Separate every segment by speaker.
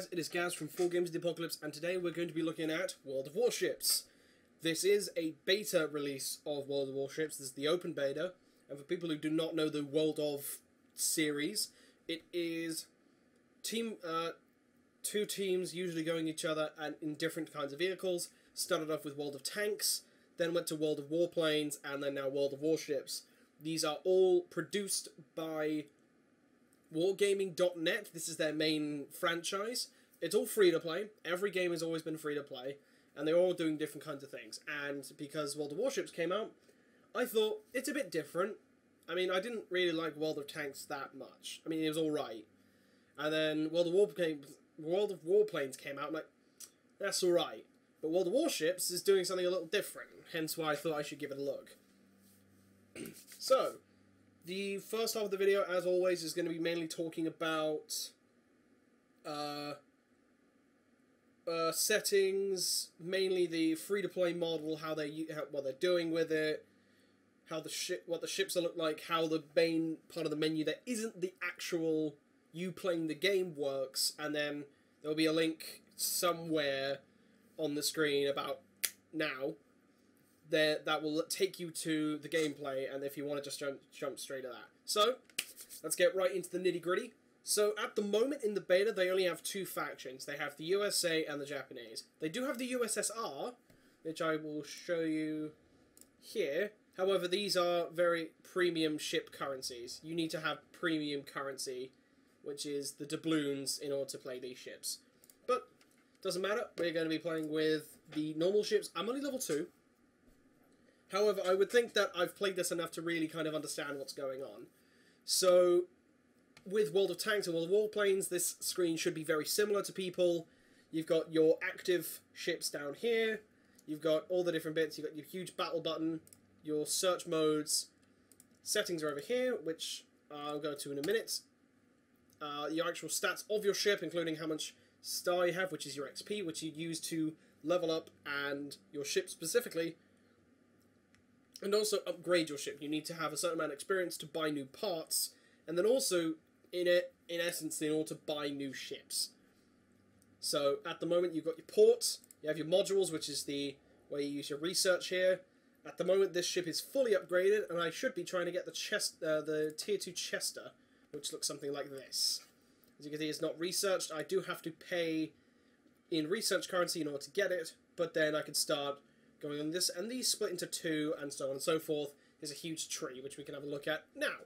Speaker 1: guys, it is Gaz from 4Games of the Apocalypse, and today we're going to be looking at World of Warships. This is a beta release of World of Warships. This is the open beta, and for people who do not know the World of series, it is two teams usually going each other and in different kinds of vehicles. Started off with World of Tanks, then went to World of Warplanes, and then now World of Warships. These are all produced by Wargaming.net. This is their main franchise. It's all free to play. Every game has always been free to play, and they're all doing different kinds of things. And because World of Warships came out, I thought it's a bit different. I mean, I didn't really like World of Tanks that much. I mean, it was alright. And then World of Warplanes came out, I'm like, that's alright. But World of Warships is doing something a little different, hence why I thought I should give it a look. So, the first half of the video, as always, is going to be mainly talking about settings, mainly the free-to-play model, what they're doing with it, what the ships look like, how the main part of the menu that isn't the actual you playing the game works, and then there'll be a link somewhere on the screen about now that will take you to the gameplay, and if you want to just jump straight at that. So, let's get right into the nitty-gritty. So, at the moment in the beta, they only have two factions. They have the USA and the Japanese. They do have the USSR, which I will show you here. However, these are very premium ship currencies. You need to have premium currency, which is the doubloons, in order to play these ships. But, doesn't matter. We're going to be playing with the normal ships. I'm only level 2. However, I would think that I've played this enough to really kind of understand what's going on. So, with World of Tanks and World of Warplanes, this screen should be very similar to people. You've got your active ships down here. You've got all the different bits. You've got your huge battle button, your search modes. Settings are over here, which I'll go to in a minute. Your actual stats of your ship, including how much star you have, which is your XP, which you use to level up, and your ship specifically. And also upgrade your ship. You need to have a certain amount of experience to buy new parts, and then also, in essence, in order to buy new ships. So, at the moment, you've got your port, you have your modules, which is where you use your research here. At the moment, this ship is fully upgraded, and I should be trying to get the Tier 2 Chester, which looks something like this. As you can see, it's not researched. I do have to pay in research currency in order to get it, but then I can start going on this, and these split into two, and so on and so forth. Is a huge tree, which we can have a look at now.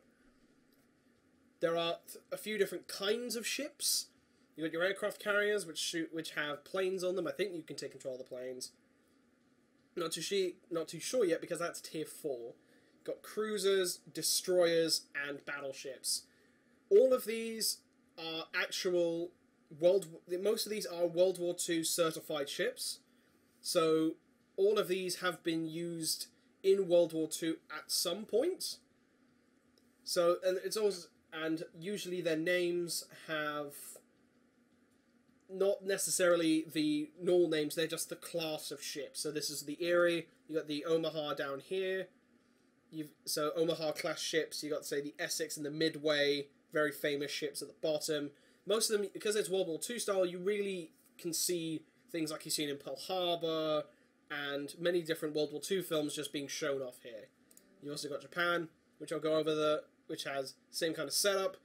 Speaker 1: There are a few different kinds of ships. You've got your aircraft carriers, which have planes on them. I think you can take control of the planes. Not too sure yet, because that's Tier 4. You've got cruisers, destroyers, and battleships. All of these are actual most of these are World War II certified ships. So, all of these have been used in World War II at some point. So, and usually their names have not necessarily the normal names, they're just the class of ship. So this is the Erie, you got the Omaha down here. So Omaha class ships, you got, say, the Essex and the Midway, very famous ships at the bottom. Most of them, because it's World War II style, you really can see things like you've seen in Pearl Harbor, and many different World War II films just being shown off here. You also got Japan, which I'll go over, which has same kind of setup,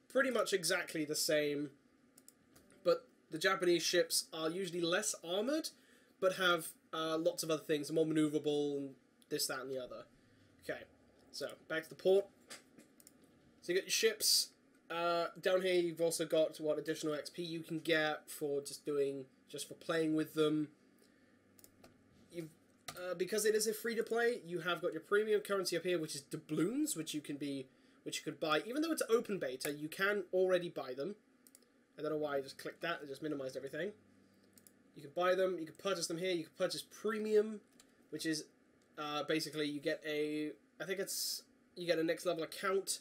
Speaker 1: pretty much exactly the same, but the Japanese ships are usually less armoured, but have lots of other things, more manoeuvrable, and this, that, and the other. Okay, so back to the port. So you got your ships. Down here you've also got what additional XP you can get for just for playing with them. Because it is a free-to-play, you have got your premium currency up here, which is doubloons, which you could buy. Even though it's open beta, you can already buy them. I don't know why I just clicked that, I just minimized everything. You can buy them, you can purchase them here, you can purchase premium, which is basically you get you get a next level account,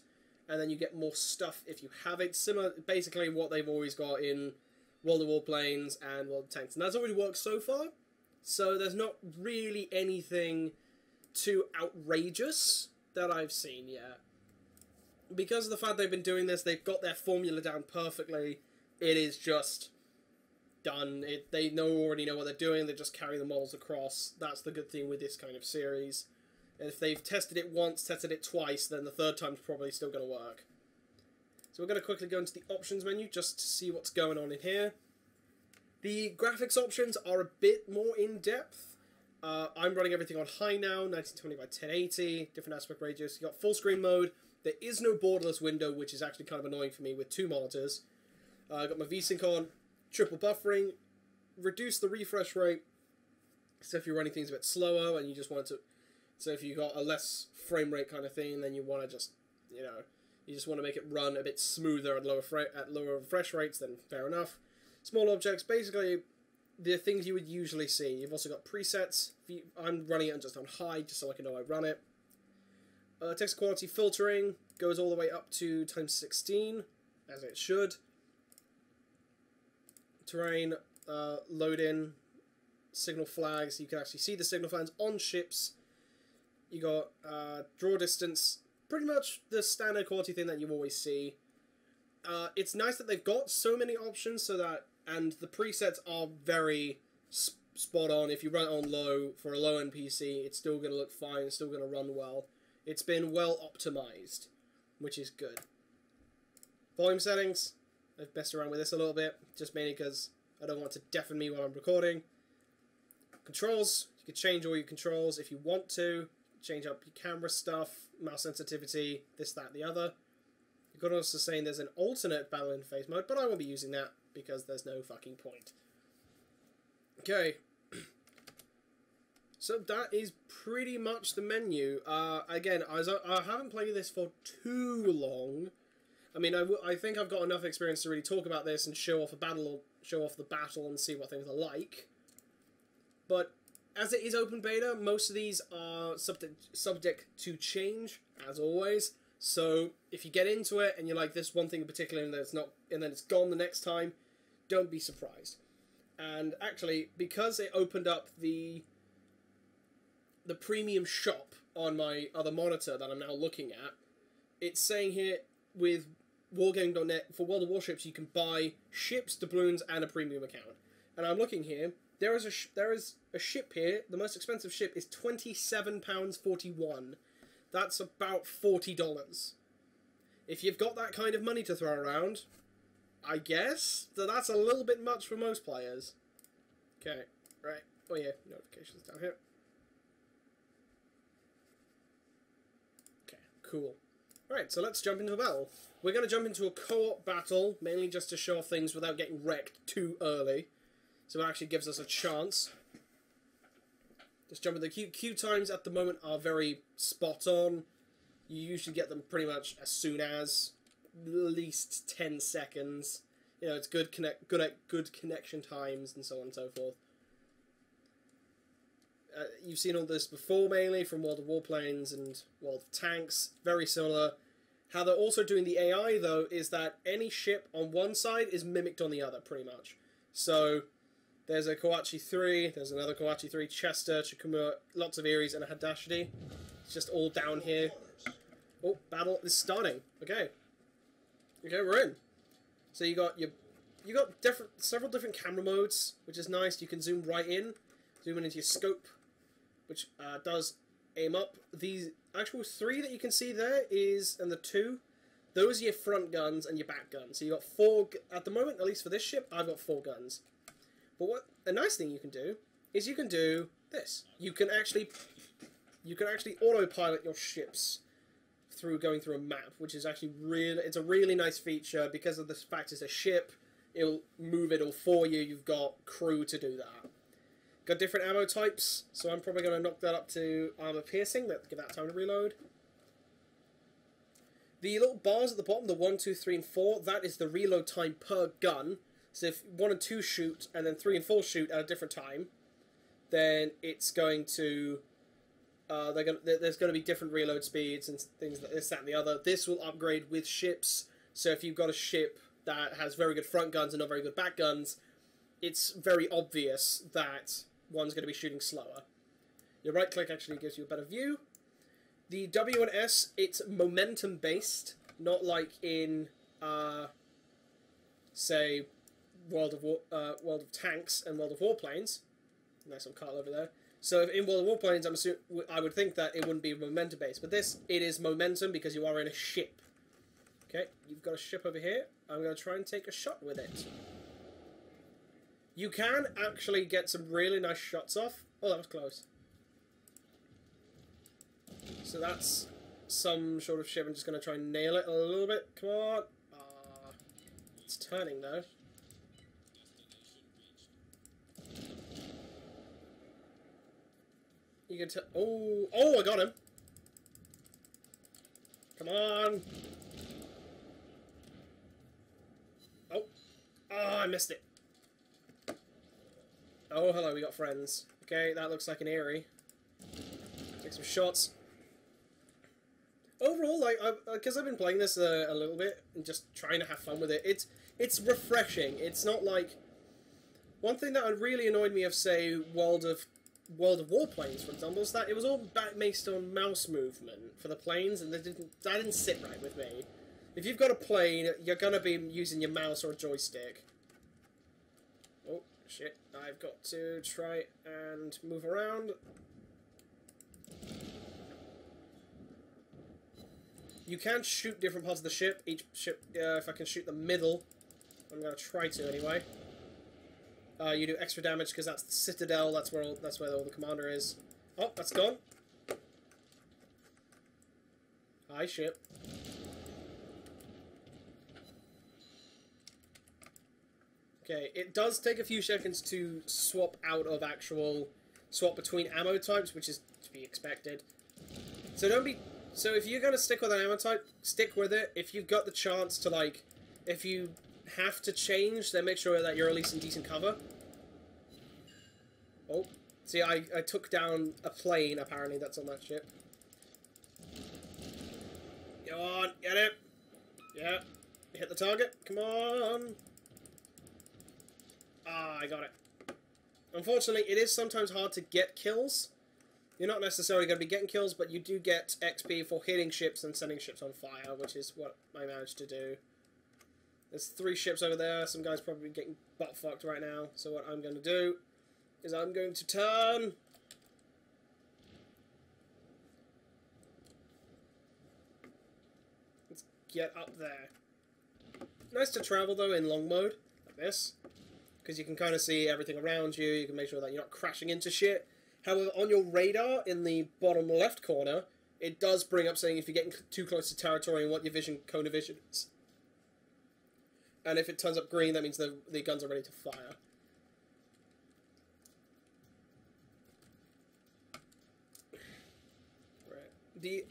Speaker 1: and then you get more stuff if you have it. Similar, basically what they've always got in World of Warplanes and World of Tanks. And that's already worked so far. So there's not really anything too outrageous that I've seen yet. Because of the fact they've been doing this, they've got their formula down perfectly. It is just done. They already know what they're doing. They just carry the models across. That's the good thing with this kind of series. And if they've tested it once, tested it twice, then the third time's probably still going to work. So we're going to quickly go into the options menu just to see what's going on in here. The graphics options are a bit more in-depth. I'm running everything on high now, 1920 by 1080, different aspect ratios. You've got full screen mode. There is no borderless window, which is actually kind of annoying for me with two monitors. I've got my VSync on, triple buffering, reduce the refresh rate, so if you're running things a bit slower and you just want to... So if you've got a less frame rate kind of thing, then you want to just, you know, you just want to make it run a bit smoother at lower refresh rates, then fair enough. Small objects, basically the things you would usually see. You've also got presets. I'm running it just on high, just so I can know I run it. Text quality filtering goes all the way up to times 16, as it should. Terrain, load in, signal flags. You can actually see the signal flags on ships. You got draw distance, pretty much the standard quality thing that you always see. It's nice that they've got so many options, so that, and the presets are very spot on. If you run it on low, for a low-end PC, it's still going to look fine, it's still going to run well. It's been well optimized, which is good. Volume settings, I've messed around with this a little bit, just mainly because I don't want to deafen me while I'm recording. Controls, you can change all your controls if you want to. Change up your camera stuff, mouse sensitivity, this, that, the other. You could also say there's an alternate battle interface mode, but I won't be using that because there's no fucking point. Okay. So that is pretty much the menu. Again, I haven't played this for too long. I mean, I think I've got enough experience to really talk about this and show off a battle, show off the battle and see what things are like. But as it is open beta, most of these are subject to change, as always. So if you get into it and you like this one thing in particular and then it's gone the next time, don't be surprised. And actually, because it opened up the premium shop on my other monitor that I'm now looking at, it's saying here with Wargaming.net, for World of Warships, you can buy ships, doubloons, and a premium account. And I'm looking here, there is a ship here, the most expensive ship is £27.41. That's about $40. If you've got that kind of money to throw around, I guess that's a little bit much for most players. Okay, right. Oh yeah, notifications down here. Okay, cool. Alright, so let's jump into a battle. We're going to jump into a co-op battle, mainly just to show off things without getting wrecked too early. So it actually gives us a chance. Just jump in. The queue times at the moment are very spot on. You usually get them pretty much as soon as at least 10 seconds. You know, it's good connection times and so on and so forth. You've seen all this before, mainly from World of Warplanes and World of Tanks. Very similar. How they're also doing the AI, though, is that any ship on one side is mimicked on the other, pretty much. So there's a Kawachi 3, there's another Kawachi 3, Chester, Chikuma, lots of Ares, and a Hadashidi. It's just all down here. Oh, battle is starting. Okay. Okay, we're in. So you got several different camera modes, which is nice. You can zoom right in, zoom in into your scope, which does aim up. These actual 3 that you can see there and the 2, those are your front guns and your back guns. So you got 4 at the moment, at least for this ship. I've got 4 guns. But what a nice thing you can do is you can do this. You can actually autopilot your ships through going through a map, which is actually it's a really nice feature because of the fact it's a ship. It'll move it all for you. You've got crew to do that. Got different ammo types, so I'm probably going to knock that up to armor piercing. Let's give that time to reload. The little bars at the bottom, the 1, 2, 3, and 4, that is the reload time per gun. So if 1 and 2 shoot, and then 3 and 4 shoot at a different time, then it's going to... there's going to be different reload speeds and things like this, that, and the other. This will upgrade with ships, so if you've got a ship that has very good front guns and not very good back guns, it's very obvious that one's going to be shooting slower. Your right click actually gives you a better view. The W and S, it's momentum based, not like in, say, World of Tanks and World of Warplanes. Nice little car over there. So in World of Warplanes, I would think that it wouldn't be momentum based, but this it is momentum because you are in a ship. Okay, you've got a ship over here. I'm going to try and take a shot with it. You can actually get some really nice shots off. Oh, that was close. So that's some sort of ship. I'm just going to try and nail it a little bit. Come on. It's turning though. You can tell. Oh, I got him. Come on. Oh, I missed it. Oh, hello, we got friends. Okay, that looks like an Eerie. Take some shots. Overall, like, because I've been playing this a little bit and just trying to have fun with it, it's refreshing. It's not like... One thing that really annoyed me of, say, World of Warplanes, for example, is that it was all based on mouse movement for the planes, and that didn't sit right with me. If you've got a plane, you're going to be using your mouse or a joystick. Oh, shit. I've got to try and move around. You can shoot different parts of the ship. Each ship, if I can shoot the middle, I'm going to try to anyway. You do extra damage because that's the Citadel. That's where all the commander is. Oh, that's gone. Hi, ship. Okay, it does take a few seconds to swap between ammo types, which is to be expected. So if you're gonna stick with an ammo type, stick with it. If you've got the chance to, like, if you have to change, then make sure that you're at least in decent cover. Oh, see, I took down a plane, apparently, that's on that ship. Go on, get it. Yeah, hit the target, come on. Ah, I got it. Unfortunately, it is sometimes hard to get kills. You're not necessarily going to be getting kills, but you do get XP for hitting ships and setting ships on fire, which is what I managed to do. There's 3 ships over there. Some guy's probably getting butt-fucked right now. So what I'm going to do is I'm going to turn. Let's get up there. Nice to travel, though, in long mode, like this. Because you can kind of see everything around you. You can make sure that you're not crashing into shit. However, on your radar, in the bottom left corner, it does bring up saying if you're getting too close to territory and what your cone of vision is. And if it turns up green, that means the guns are ready to fire. Right.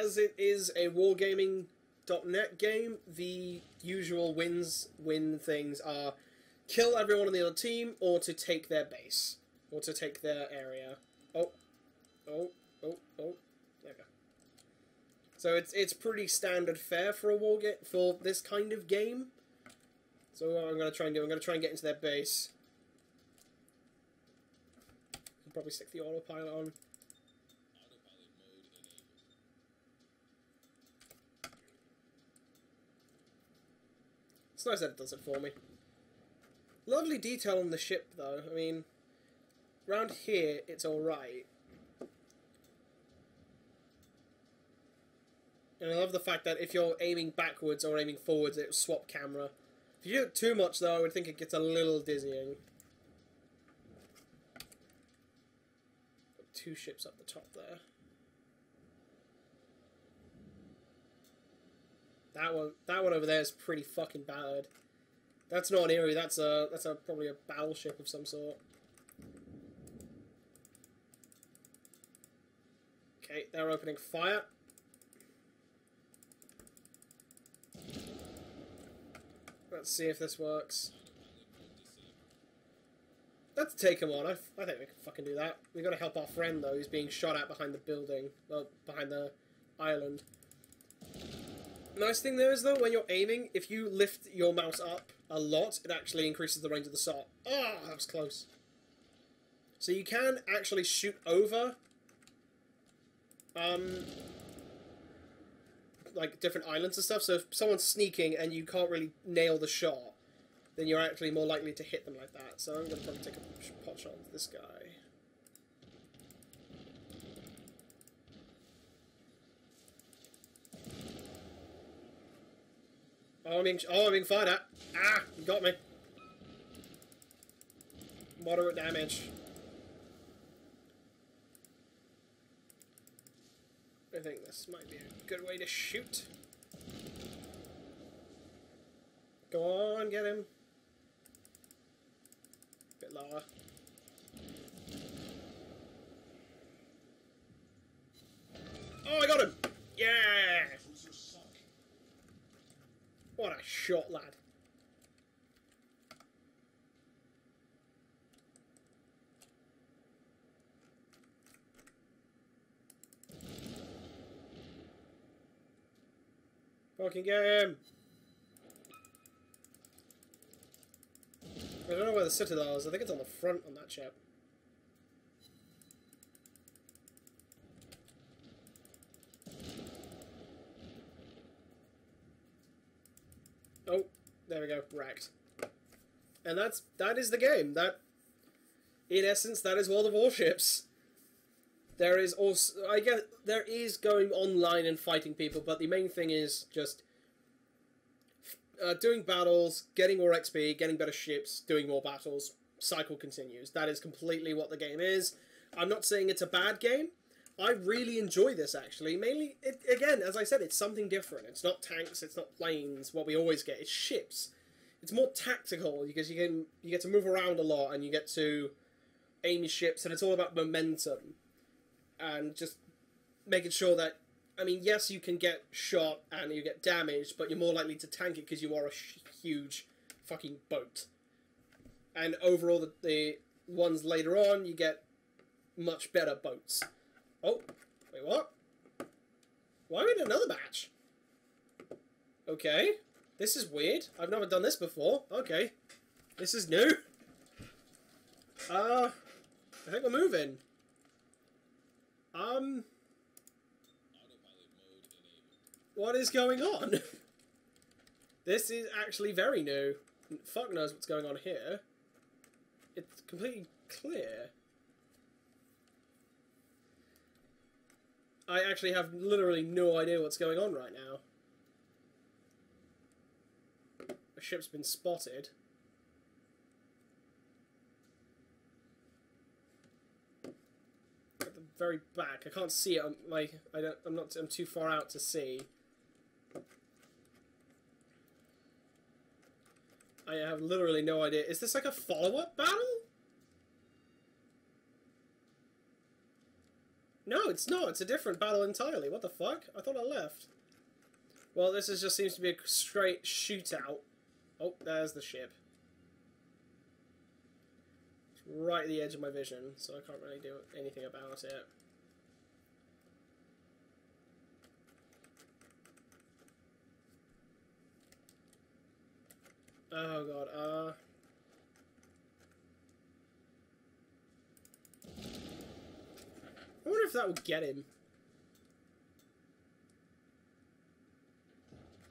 Speaker 1: As it is a wargaming.net game, the usual win things are kill everyone on the other team or to take their base. Or to take their area. Oh. There we go. So it's pretty standard fare for for this kind of game. So what I'm going to try and do, I'm going to try and get into their base. I'll probably stick the autopilot on. It's nice that it does it for me. Lovely detail on the ship, though. I mean... Around here, it's alright. And I love the fact that if you're aiming backwards or aiming forwards, it'll swap camera. If you do it too much, though, I would think it gets a little dizzying. Got 2 ships up the top there. That one over there is pretty fucking bad. That's not an Eerie, that's probably a battleship of some sort. Okay, they're opening fire. Let's see if this works. Let's take him on. I think we can fucking do that. We've got to help our friend, though, who's being shot at behind the building. Well, behind the island. Nice thing there is, though, when you're aiming, if you lift your mouse up a lot, it actually increases the range of the shot. Oh, that was close. So you can actually shoot over... like different islands and stuff, so if someone's sneaking and you can't really nail the shot, then you're actually more likely to hit them like that. So I'm going to probably take a pot shot with this guy. Oh, I'm being fired at. Ah, you got me. Moderate damage. I think this might be a good way to shoot. Go on, get him. Bit lower. Oh, I got him! Yeah! What a shot, lad. Fucking get him! I don't know where the citadel is. I think it's on the front on that ship. Oh, there we go. Wrecked. And that is the game. That, in essence, that is World of Warships. There is also, I guess, there is going online and fighting people, but the main thing is just doing battles, getting more XP, getting better ships, doing more battles. Cycle continues. That is completely what the game is. I'm not saying it's a bad game. I really enjoy this, actually. Mainly, again, as I said, it's something different. It's not tanks, it's not planes, what we always get. It's ships. It's more tactical, because you get to move around a lot, and you get to aim your ships, and it's all about momentum. And just making sure that, I mean, yes, you can get shot and you get damaged, but you're more likely to tank it because you are a huge fucking boat. And overall, the ones later on, you get much better boats. Oh, wait, what? Why are we in another match? Okay, this is weird. I've never done this before. Okay, this is new. I think we're moving. What is going on? This is actually very new. Fuck knows what's going on here. It's completely clear. I actually have literally no idea what's going on right now. A ship's been spotted. At the very back. I can't see it. I'm too far out to see. I have literally no idea. Is this like a follow-up battle? No, it's not. It's a different battle entirely. What the fuck? I thought I left. Well, this just seems to be a straight shootout. Oh, there's the ship. It's right at the edge of my vision, so I can't really do anything about it. Oh god, I wonder if that will get him.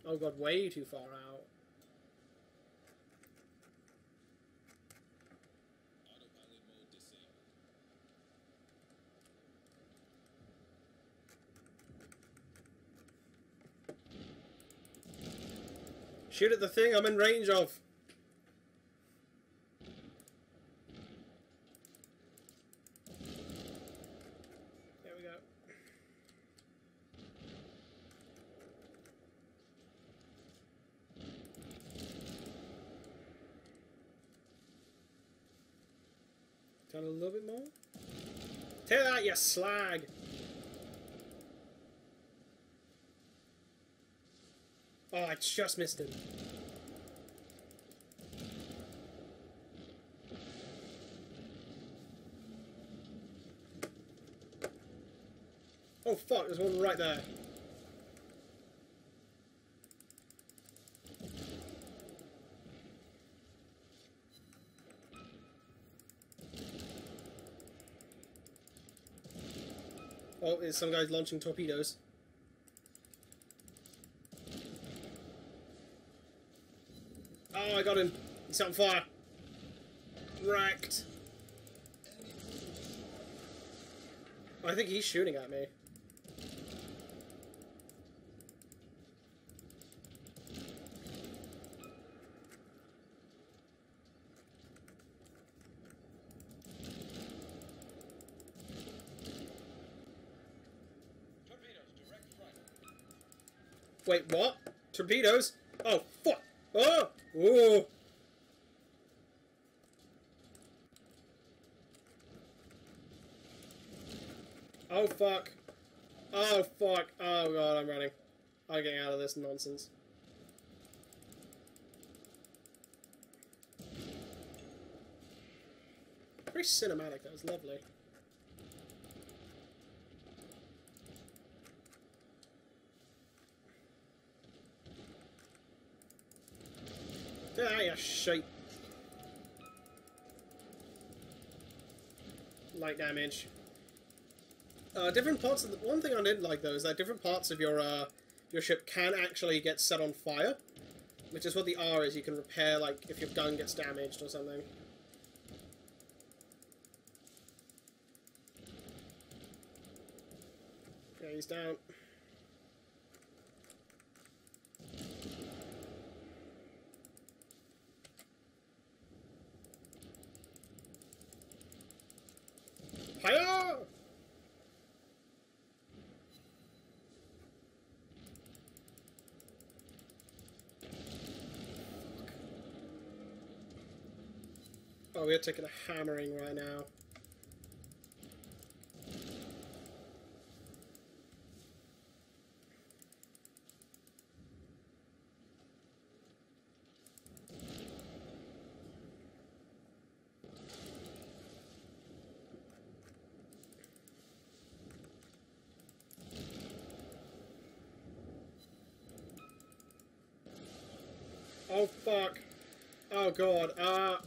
Speaker 1: Oh god, way too far out. Shoot at the thing I'm in range of. There we go. Down a little bit more. Take that, you slag! Oh, I just missed him. Oh fuck, there's one right there. Oh, there's some guys launching torpedoes. Oh, I got him. It's on fire. Wrecked. I think he's shooting at me. Wait, what? Torpedoes? Oh, fuck! Oh! Ooh! Oh, fuck. Oh, fuck. Oh, God, I'm running. I'm getting out of this nonsense. Very cinematic, that was lovely. Ah, you shite. Light damage. Different parts of the... One thing I didn't like, though, is that different parts of your ship can actually get set on fire. Which is what the R is. You can repair, like, if your gun gets damaged or something. Yeah, he's down. Hiya! Oh, we're taking a hammering right now. Oh, fuck. Oh, God. I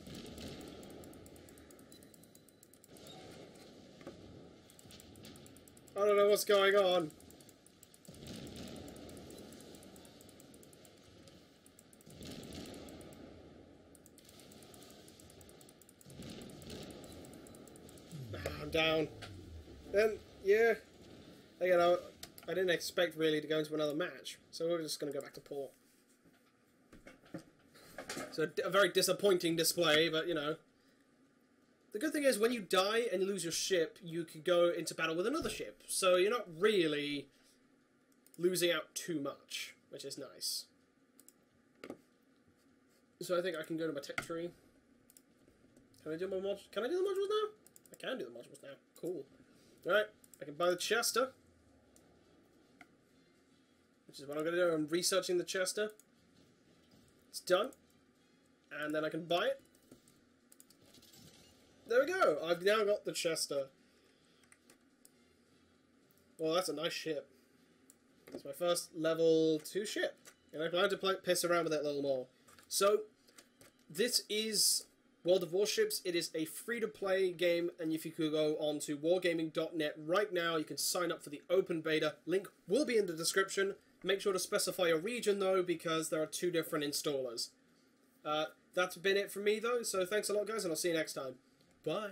Speaker 1: don't know what's going on. I'm down. Then, yeah. You know, I didn't expect really to go into another match, so we're just going to go back to port. So a very disappointing display, but you know. The good thing is when you die and lose your ship, you can go into battle with another ship. So you're not really losing out too much, which is nice. So I think I can go to my tech tree. Can I do my modules? Can I do the modules now? I can do the modules now. Cool. Alright, I can buy the Chester. Which is what I'm going to do. I'm researching the Chester. It's done. And then I can buy it. There we go. I've now got the Chester. Well, that's a nice ship. It's my first level 2 ship. And I plan to piss around with it a little more. So, this is World of Warships. It is a free-to-play game. And if you could go on to wargaming.net right now, you can sign up for the open beta. Link will be in the description. Make sure to specify your region, though, because there are 2 different installers. That's been it from me, though, so thanks a lot, guys, and I'll see you next time. Bye.